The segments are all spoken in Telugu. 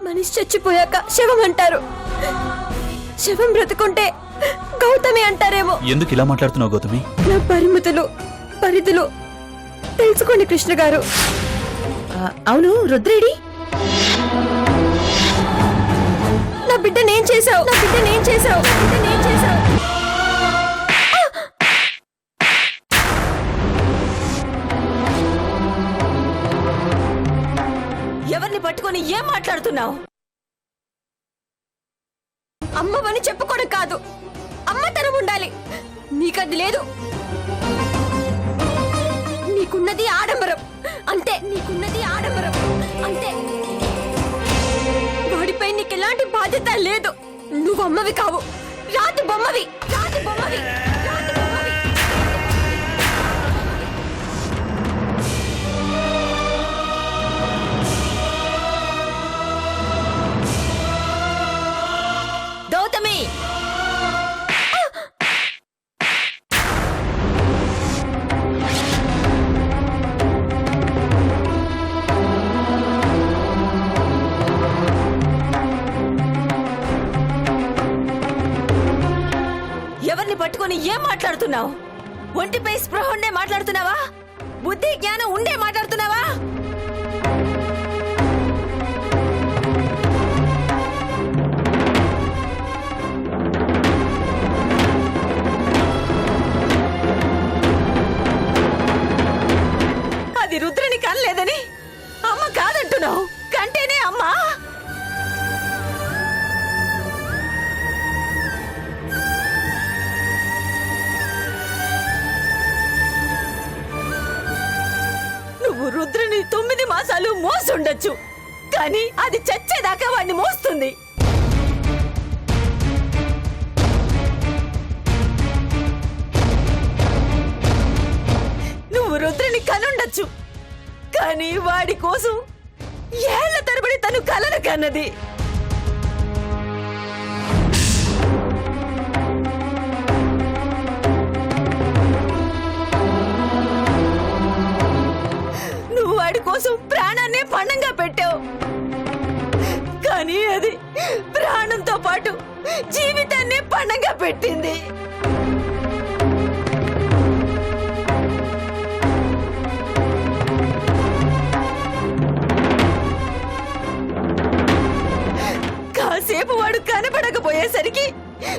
మనిషి చచ్చిపోయాక శవం అంటారు, శవం బ్రతుకుంటే గౌతమి అంటారేమో. ఎందుకు ఇలా మాట్లాడుతున్నావు గౌతమి? నా పరిధులు తెలుసుకోండి కృష్ణ గారు. అవును, రుద్రేడి? నా బిడ్డ నేను చేశావు. ఎవరిని పట్టుకొని ఏం మాట్లాడుతున్నావు? అమ్మవని చెప్పుకోవడం కాదు, అమ్మతనం ఉండాలి. నీకది లేదు. నీకున్నది ఆడంబరం అంతే. వాడిపై నీకెలాంటి బాధ్యత లేదు. నువ్వు అమ్మవి కావు, రాతి బొమ్మవి. గౌతమి, ఎవరిని పట్టుకొని ఏం మాట్లాడుతున్నావు? ఒంటిపై స్పృహ ఉండే మాట్లాడుతున్నావా? బుద్ధి జ్ఞానం ఉండే మాట్లాడుతున్నావా? అది రుద్రని కనలేదని అమ్మ కాదంటున్నావు. కంటేనే అమ్మా. నువ్వు రుద్రని 9 మాసాలు మోసుండొచ్చు, కానీ అది చచ్చేదాకా వాడిని మోస్తుంది. నువ్వు రుద్రని కనుండొచ్చు, కానీ వాడి కోసం ఏళ్ల తరబడి తను కలలు కన్నది. నువ్వు వాడి కోసం ప్రాణాన్నే పణంగా పెట్టావు, కానీ అది ప్రాణంతో పాటు జీవితాన్నే పణంగా పెట్టింది. కాసేపు వాడు కనపడకపోయేసరికి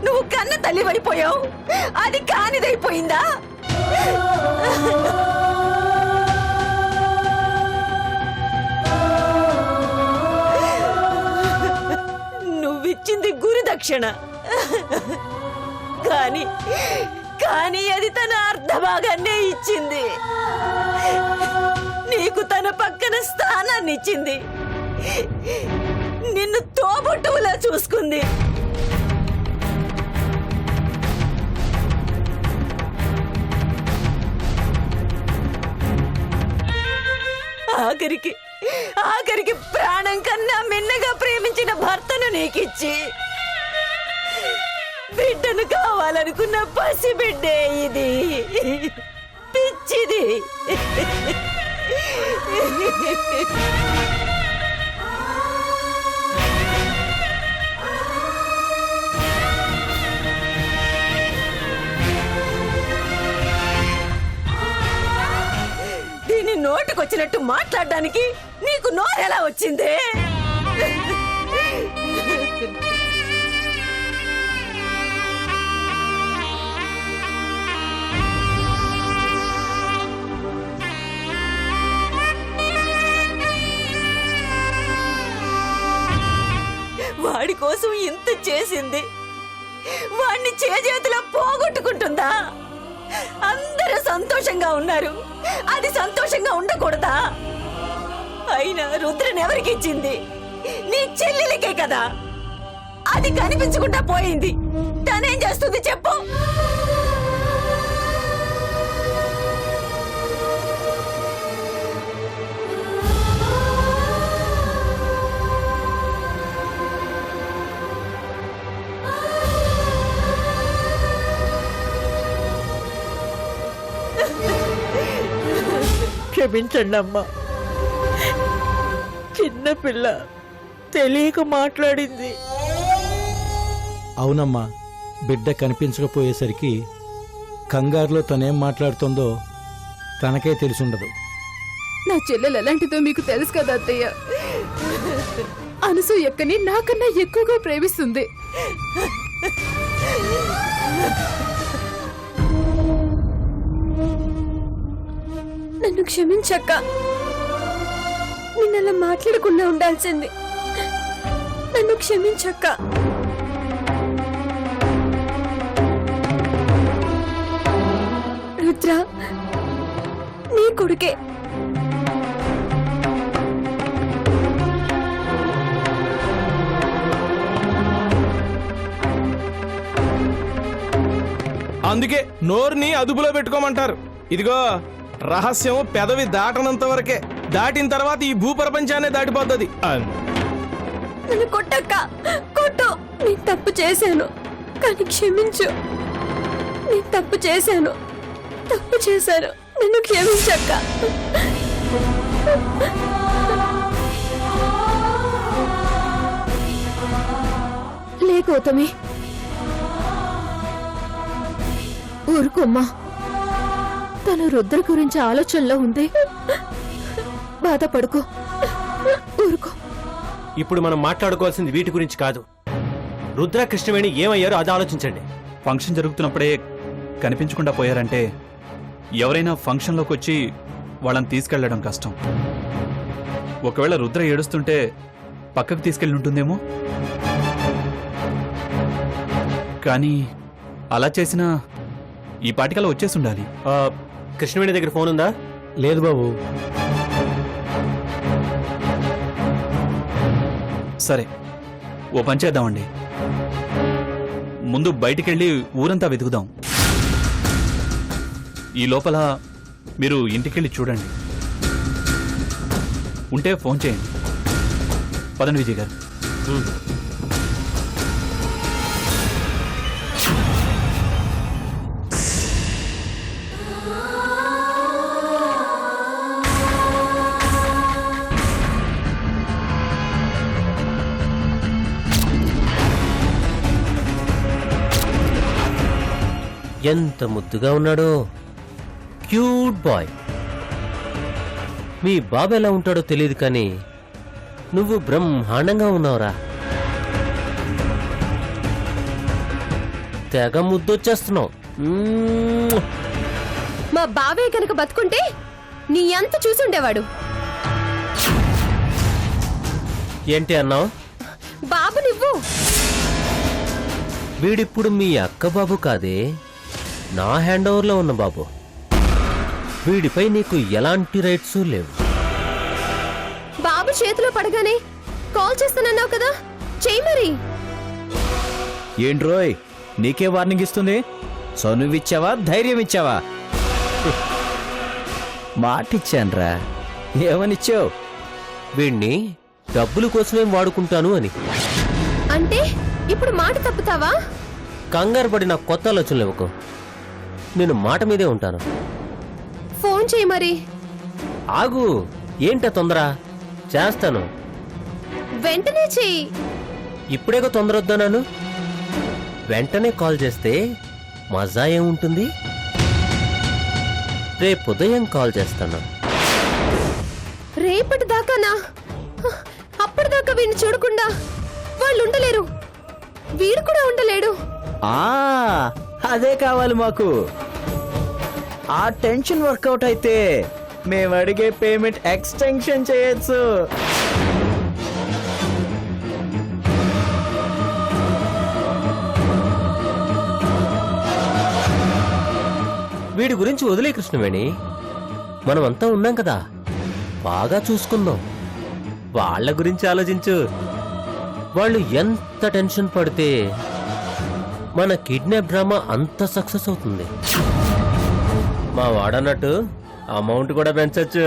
నువ్వు కన్న తల్లి పడిపోయావు. అది కానిదైపోయిందా? నువ్విచ్చింది గురుదక్షిణ, కానీ అది తన అర్ధభాగాన్నే ఇచ్చింది. నీకు తన పక్కన స్థానాన్ని ఇచ్చింది, నిన్ను తోబుట్టువులా చూసుకుంది. ఆఖరికి ప్రాణం కన్నా మిన్నగా ప్రేమించిన భర్తను నీకిచ్చి బిడ్డను కావాలనుకున్న పసి బిడ్డే ఇది. పిచ్చిది. దీని నోటికొచ్చినట్టు మాట్లాడడానికి నీకు నోరెలా వచ్చిందే? వాడి కోసం ఇంత చేసింది, వాడిని చేజేతిలో పోగొట్టుకుంటుందా? అందరూ సంతోషంగా ఉన్నారు, అది సంతోషంగా ఉండకూడదా? అయినా రుద్రని ఎవరికి ఇచ్చింది? నీ చెల్లెలకే కదా. అది కనిపించకుండా పోయింది, తనేం చేస్తుంది చెప్పు? క్షమించండి అమ్మా, చిన్నపిల్ల తెలియక మాట్లాడింది. అవునమ్మా, బిడ్డ కనిపించకపోయేసరికి కంగారులో తనేం మాట్లాడుతుందో తనకే తెలిసుండదు. నా చెల్లెలు ఎలాంటిదో మీకు తెలుసు కదా అత్తయ్య. అనసూయక్కని నాకన్నా ఎక్కువగా ప్రేమిస్తుంది. నన్ను క్షమించక్క. నిన్నలా మాట్లాడకుండా ఉండాల్సింది. నన్ను క్షమించక్క. రుద్ర నీ కొడుకే. అందుకే నోరుని అదుపులో పెట్టుకోమంటారు. ఇదిగో రహస్యం పెదవి దాటనంత వరకే, దాటిన తర్వాత ఈ భూప్రపంచాన్ని దాటిపోతుంది. నన్ను కొట్టక్క, కొట్టు. నేను తప్పు చేశాను, కానీ క్షమించు. నేను తప్పు చేశాను. నన్ను క్షమించక్క. లే గౌతమి, ఊరుకోమ్మా. తను రుద్ర గురించి ఆలోచనలో ఉంది. బాధపడుకో, ఊరుకో. ఇప్పుడు మనం మాట్లాడుకోవాల్సింది వీటి గురించి కాదు. రుద్ర కృష్ణవేణి ఏమయ్యారో అది ఆలోచించండి. ఫంక్షన్ జరుగుతున్నప్పుడే కనిపించకుండా పోయారంటే ఎవరైనా ఫంక్షన్లోకి వచ్చి వాళ్ళని తీసుకెళ్లడం కష్టం. ఒకవేళ రుద్ర ఏడుస్తుంటే పక్కకు తీసుకెళ్ళి ఉంటుందేమో. కానీ అలా చేసినా ఈ పాటికలా వచ్చేసి ఉండాలి. కృష్ణవేణి దగ్గర ఫోన్ ఉందా? లేదు బాబు. సరే, ఓ పని చేద్దామండి. ముందు బయటికెళ్ళి ఊరంతా వెతుకుదాం. ఈ లోపల మీరు ఇంటికెళ్ళి చూడండి. ఉంటే ఫోన్ చేయండి. పదండి విజయ్ గారు. ఎంత ముద్దుగా ఉన్నాడో, క్యూట్ బాయ్. మీ బాబు ఎలా ఉంటాడో తెలియదు, కానీ నువ్వు బ్రహ్మాండంగా ఉన్నావురా. తెగ ముద్దొచ్చేస్తున్నావు. మా బావే కనుక బతుకుంటే నీ అంత చూసుండేవాడు. ఏంటి అన్నావు? బాబు నువ్వు. వీడిప్పుడు మీ అక్క బాబు కాదే, నా హ్యాండ్ ఓవర్లో ఉన్న బాబు. వీడిపై నీకు ఎలాంటి రైట్స్ లేవు. బాబు చేతిలో పడగానే కాల్ చేస్తానన్నావు కదా, చెయ్యి మరి. ఏంట్రోయ్, నీకే వార్నింగ్ ఇస్తుంది? చనువిచ్చావా, ధైర్యం ఇచ్చావా? మాటిచ్చాన్రా. ఏమనిచ్చావు? వీణ్ణి డబ్బుల కోసమేం వాడుకుంటాను అని. అంటే ఇప్పుడు మాట తప్పుతావా? కంగారు పడి నాకు కొత్త ఆలోచనలు ఇవ్వకు. నేను మాట మీదే ఉంటాను. ఫోన్ చేయి మరి. ఆగు, ఏంట తొందర? చేస్తాను, వెంటనే చెయ్యి. ఇప్పుడేగా తొందర వద్దన్నాను. వెంటనే కాల్ చేస్తే మజా ఏముంటుంది? రేపు ఉదయం కాల్ చేస్తాను. రేపటి దాకానా? అప్పటిదాకా వీడిని చూడకుండా వాళ్ళు ఉండలేరు, వీడు కూడా ఉండలేడు. అదే కావాలి మాకు. ఆ టెన్షన్ వర్కౌట్ అయితే మేము అడిగే పేమెంట్ ఎక్స్టెన్షన్ చేయొచ్చు. వీడి గురించి వదిలే కృష్ణవేణి. మనమంతా ఉన్నాం కదా, బాగా చూసుకుందాం. వాళ్ళ గురించి ఆలోచించు. వాళ్ళు ఎంత టెన్షన్ పడితే మన కిడ్నాప్ డ్రామా అంత సక్సెస్ అవుతుంది. మా వాడన్నట్టు అమౌంట్ కూడా పెంచొచ్చు.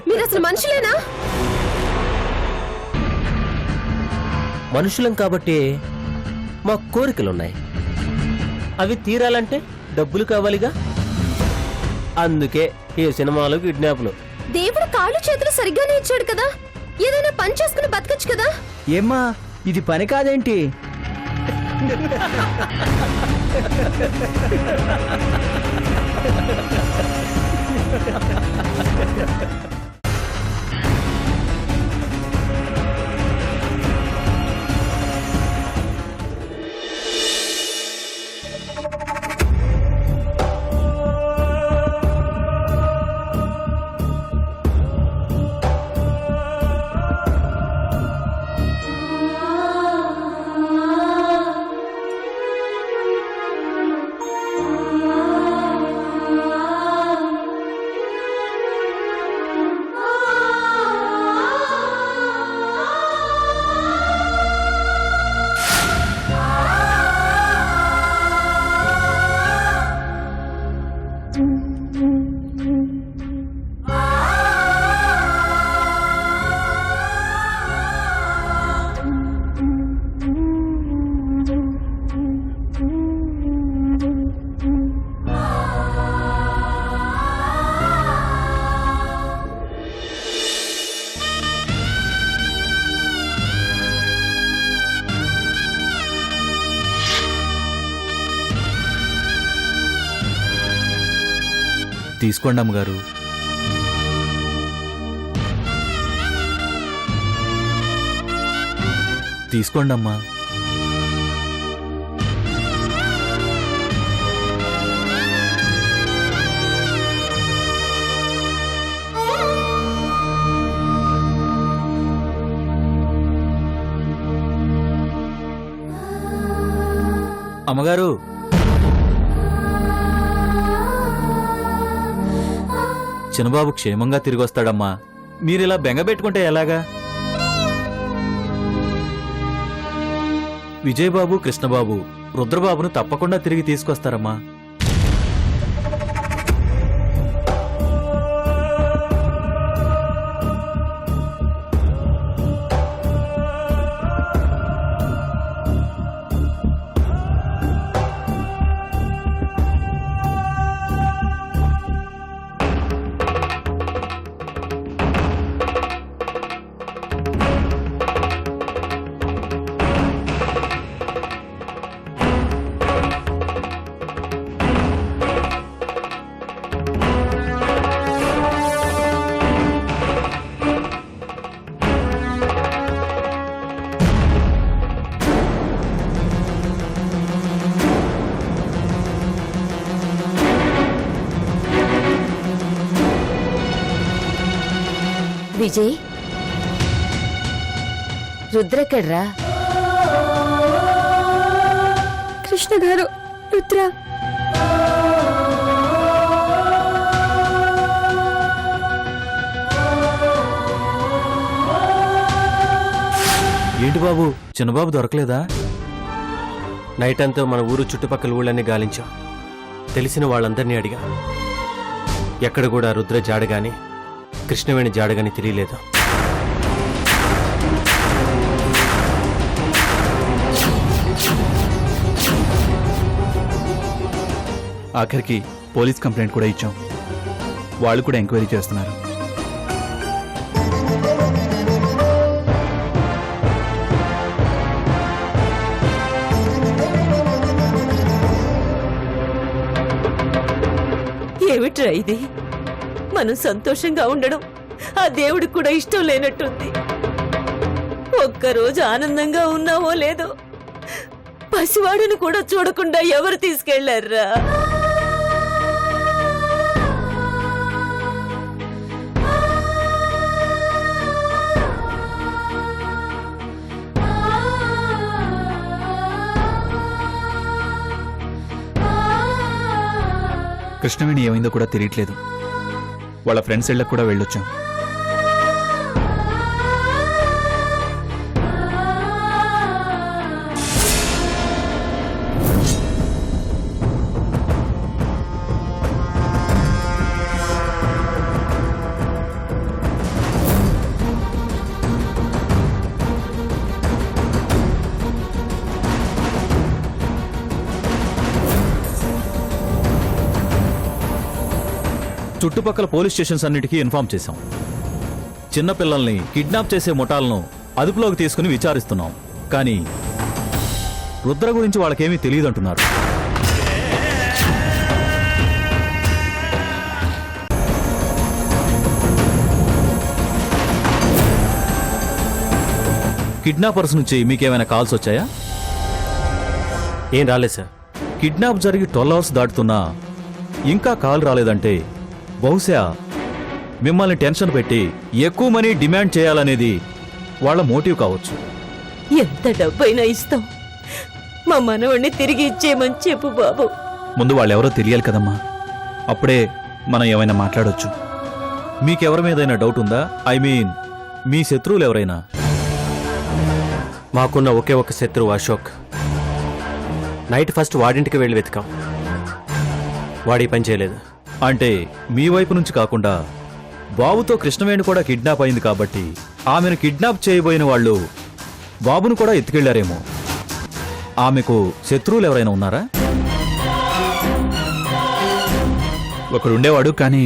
మీరు అసలు మనుషులేనా? మనుషులం కాబట్టి మా కోరికలున్నాయి. అవి తీరాలంటే డబ్బులు కావాలిగా. అందుకే ఈ సినిమాలు, కిడ్నాప్లు. దేవుడు కాళ్ళు చేతులు సరిగ్గానే ఇచ్చాడు కదా, ఏదైనా పని చేసుకుని బతకచ్చు కదా. ఏమ్మా ఇది పని కాదేంటి? తీసుకోండి అమ్మగారు. తీసుకోండి అమ్మా. అమ్మగారు, చిన్నబాబు క్షేమంగా తిరిగొస్తాడమ్మా. మీరిలా బెంగపెట్టుకుంటే ఎలాగా? విజయబాబు, కృష్ణబాబు రుద్రబాబును తప్పకుండా తిరిగి తీసుకొస్తారమ్మా. విజయ్, రుద్రెక్కడ్రా? కృష్ణ గారు, రుద్ర ఏంటి బాబు, చిన్నబాబు దొరకలేదా? నైట్ అంతా మన ఊరు చుట్టుపక్కల ఊళ్ళన్నీ గాలించాం. తెలిసిన వాళ్ళందరినీ అడిగా. ఎక్కడ కూడా రుద్ర జాడగాని, కృష్ణవేణి జాడగాని తెలియలేదు. ఆఖరికి పోలీస్ కంప్లైంట్ కూడా ఇచ్చాం. వాళ్ళు కూడా ఎంక్వైరీ చేస్తున్నారు. ఏమిట్రా ఇది? మనం సంతోషంగా ఉండడం ఆ దేవుడికి కూడా ఇష్టం లేనట్టుంది. ఒక్కరోజు ఆనందంగా ఉన్నావో లేదో, పసివాడిని కూడా చూడకుండా ఎవరు తీసుకెళ్లారా? కృష్ణవేణి ఏమైందో కూడా తెలియట్లేదు. వాళ్ళ ఫ్రెండ్స్ ఇళ్ళకు కూడా వెళ్ళొచ్చాం. చుట్టుపక్కల పోలీస్ స్టేషన్స్ అన్నిటికీ ఇన్ఫార్మ్ చేశాం. చిన్నపిల్లల్ని కిడ్నాప్ చేసే ముఠాలను అదుపులోకి తీసుకుని విచారిస్తున్నాం. కానీ రుద్ర గురించి వాళ్ళకేమీ తెలియదంటున్నారు. కిడ్నాపర్స్ నుంచి మీకేమైనా కాల్స్ వచ్చాయా? ఏం రాలేదు సార్. కిడ్నాప్ జరిగి 12 అవర్స్ దాటుతున్నా ఇంకా కాల్ రాలేదంటే బహుశా మిమ్మల్ని టెన్షన్ పెట్టి ఎక్కువ మనీ డిమాండ్ చేయాలనేది వాళ్ళ మోటివ్ కావచ్చు. ఎంత డబ్బైనా ఇస్తాం, మా మనవణ్ణి తిరిగి ఇచ్చేయమని చెప్పు బాబు. ముందు వాళ్ళెవరో తెలియాలి కదమ్మా, అప్పుడే మనం ఏమైనా మాట్లాడొచ్చు. మీకెవరి మీదైనా డౌట్ ఉందా? ఐ మీన్ మీ శత్రువులు ఎవరైనా? మాకున్న ఒకే ఒక శత్రువు అశోక్. నైట్ ఫస్ట్ వాడింటికి వెళ్ళి వెతికాం, వాడి పని చేయలేదు. అంటే మీ వైపు నుంచి కాకుండా బాబుతో కృష్ణవేణి కూడా కిడ్నాప్ అయింది కాబట్టి ఆమెను కిడ్నాప్ చేయబోయిన వాళ్ళు బాబును కూడా ఎత్తుకెళ్లారేమో. ఆమెకు శత్రువులు ఎవరైనా ఉన్నారా? ఒకడు ఉండేవాడు, కానీ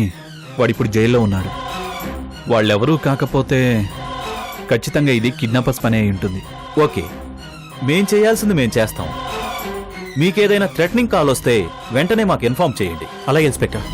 వాడిప్పుడు జైల్లో ఉన్నాడు. వాళ్ళెవరూ కాకపోతే ఖచ్చితంగా ఇది కిడ్నాపర్స్ పని అయి ఉంటుంది. ఓకే, మేం చేయాల్సింది మేం చేస్తాం. మీకేదైనా థ్రెటనింగ్ కాల్ వస్తే వెంటనే మాకు ఇన్ఫార్మ్ చేయండి. అలాగే ఇన్స్పెక్టర్.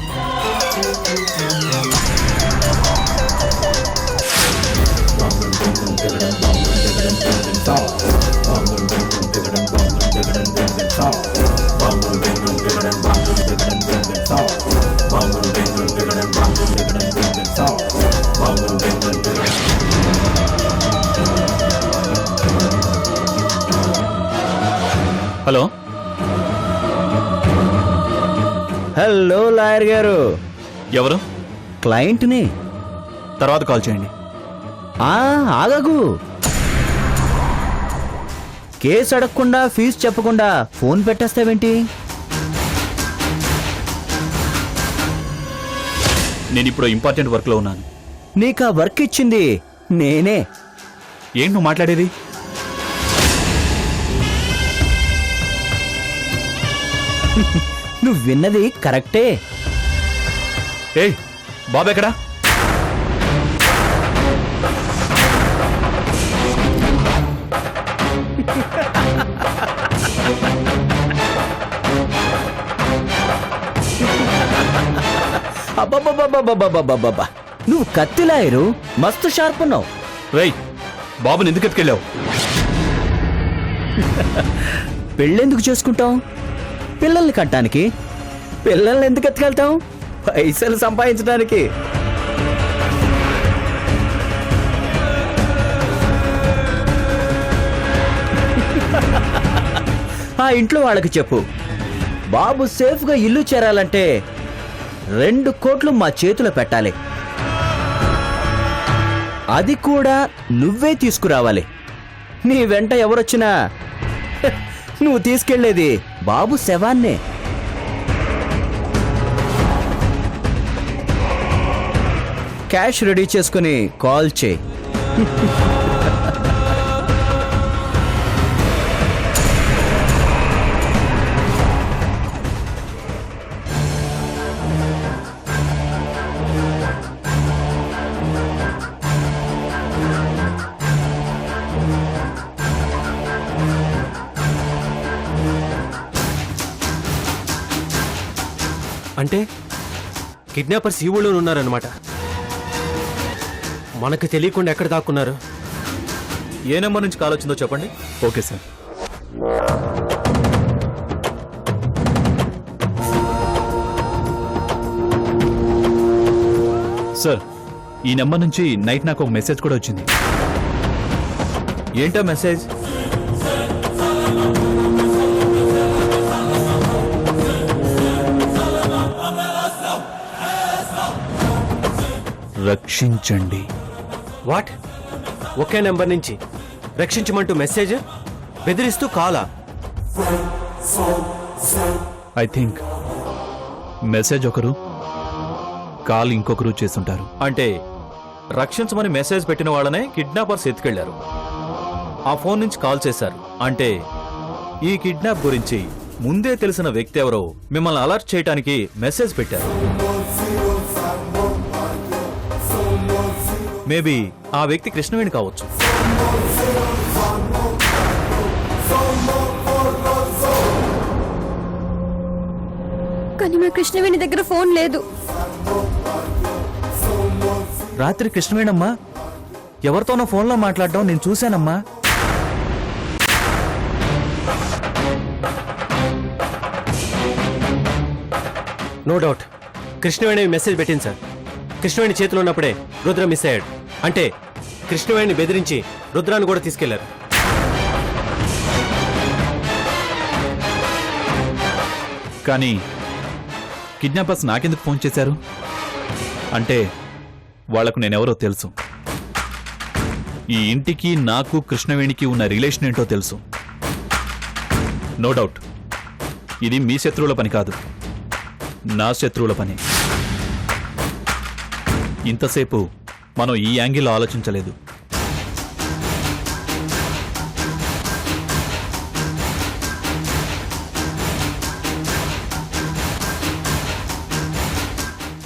హలో హలో లాయర్ గారు. ఎవరు? క్లయింట్ని. తర్వాత కాల్ చేయండి. ఆగకు. కేసు అడగకుండా ఫీజు చెప్పకుండా ఫోన్ పెట్టేస్తావేంటి? నేను ఇప్పుడు ఇంపార్టెంట్ వర్క్లో ఉన్నాను. నీకు ఆ వర్క్ ఇచ్చింది నేనే. ఏంటి నువ్వు మాట్లాడేది? నువ్వు విన్నది కరెక్టే. ఏయ్, బాబు ఎక్కడా? అబ్బబ్బబ్బబ్బబ్బబ్బబ్బబ్బబ్బ, నువ్వు కత్తి లాయరు, మస్తు షార్ప్ ఉన్నావు. రేయ్, బాబుని ఎందుకు ఎత్తుకెళ్ళావు? పెళ్ళెందుకు చేసుకుంటాం? పిల్లల్ని కట్టడానికి. పిల్లల్ని ఎందుకు ఎత్తుకెళ్తాం? పైసలు సంపాదించడానికి. ఆ ఇంట్లో వాళ్ళకి చెప్పు, బాబు సేఫ్గా ఇల్లు చేరాలంటే 2 కోట్లు మా చేతిలో పెట్టాలి. అది కూడా నువ్వే తీసుకురావాలి. నీ వెంట ఎవరొచ్చినా నువ్వు తీసుకెళ్లేది బాబు శవాన్నే. క్యాష్ రెడీ చేసుకుని కాల్ చేయి. అంటే కిడ్నాపర్స్ ఈ ఊళ్ళో ఉన్నారన్నమాట. మనకు తెలియకుండా ఎక్కడ దాక్కున్నారు? ఏ నెంబర్ నుంచి కాల్ వచ్చిందో చెప్పండి. Okay sir. సార్, ఈ నెంబర్ నుంచి నైట్ నాకు ఒక మెసేజ్ కూడా వచ్చింది. ఏంటా మెసేజ్? రక్షించండి. వాట్? ఒకే నెంబర్ నుంచి రక్షించమంటూ మెసేజ్, బెదిరిస్తూ కాలా? ఐ థింక్ మెసేజ్ ఒకరు, కాల్ ఇంకొకరు చేస్తుంటారు. అంటే రక్షించమని మెసేజ్ పెట్టిన వాళ్ళనే కిడ్నాపర్స్ ఎత్తుకెళ్లారు. ఆ ఫోన్ నుంచి కాల్ చేశారు. అంటే ఈ కిడ్నాప్ గురించి ముందే తెలిసిన వ్యక్తి ఎవరో మిమ్మల్ని అలర్ట్ చేయడానికి మెసేజ్ పెట్టారు. మేబీ ఆ వ్యక్తి కృష్ణవేణి కావచ్చు. కానీ మా కృష్ణవేణి దగ్గర ఫోన్ లేదు. రాత్రి కృష్ణవేణమ్మా ఎవరితోనో ఫోన్లో మాట్లాడడం నేను చూశానమ్మా. నో డౌట్ కృష్ణవేణి మెసేజ్ పెట్టింది సార్. కృష్ణవేణి చేతిలో ఉన్నప్పుడే రుద్ర మిస్ అయ్యాడు. అంటే కృష్ణవేణిని బెదిరించి రుద్రాన్ని కూడా తీసుకెళ్లారు. కానీ కిడ్నాపర్స్ నాకెందుకు ఫోన్ చేశారు? అంటే వాళ్లకు నేనెవరో తెలుసు. ఈ ఇంటికి నాకు కృష్ణవేణికి ఉన్న రిలేషన్ ఏంటో తెలుసు. నో డౌట్ ఇది మీ శత్రువుల పని కాదు, నా శత్రువుల పని. ఇంతసేపు మనం ఈ యాంగిల్లో ఆలోచించలేదు.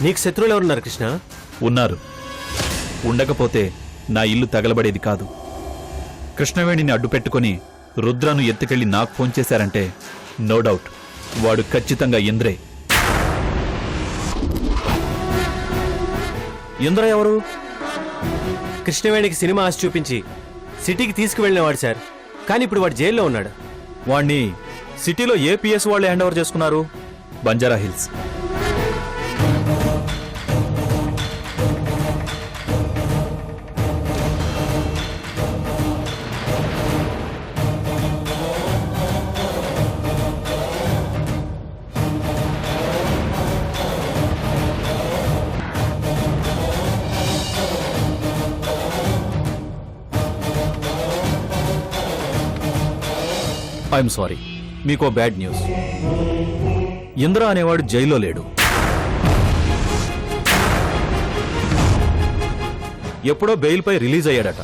నీకు శత్రువులు ఎవరున్నారు కృష్ణ? ఉన్నారు. ఉండకపోతే నా ఇల్లు తగలబడేది కాదు. కృష్ణవేణిని అడ్డుపెట్టుకుని రుద్రను ఎత్తుకెళ్లి నాకు ఫోన్ చేశారంటే నో డౌట్ వాడు ఖచ్చితంగా ఇంద్రే. ఇంద్ర ఎవరు? కృష్ణవేణికి సినిమా ఆశ చూపించి సిటీకి తీసుకువెళ్ళినవాడు సార్. కానీ ఇప్పుడు వాడు జైల్లో ఉన్నాడు. వాణ్ణి సిటీలో ఏ పిఎస్ వాళ్ళు హ్యాండ్ ఓవర్ చేసుకున్నారు? బంజారా హిల్స్. ఐఎమ్ సారీ, మీకో బ్యాడ్ న్యూస్. ఇంద్ర అనేవాడు జైల్లో లేడు. ఎప్పుడో బెయిల్పై రిలీజ్ అయ్యాడట.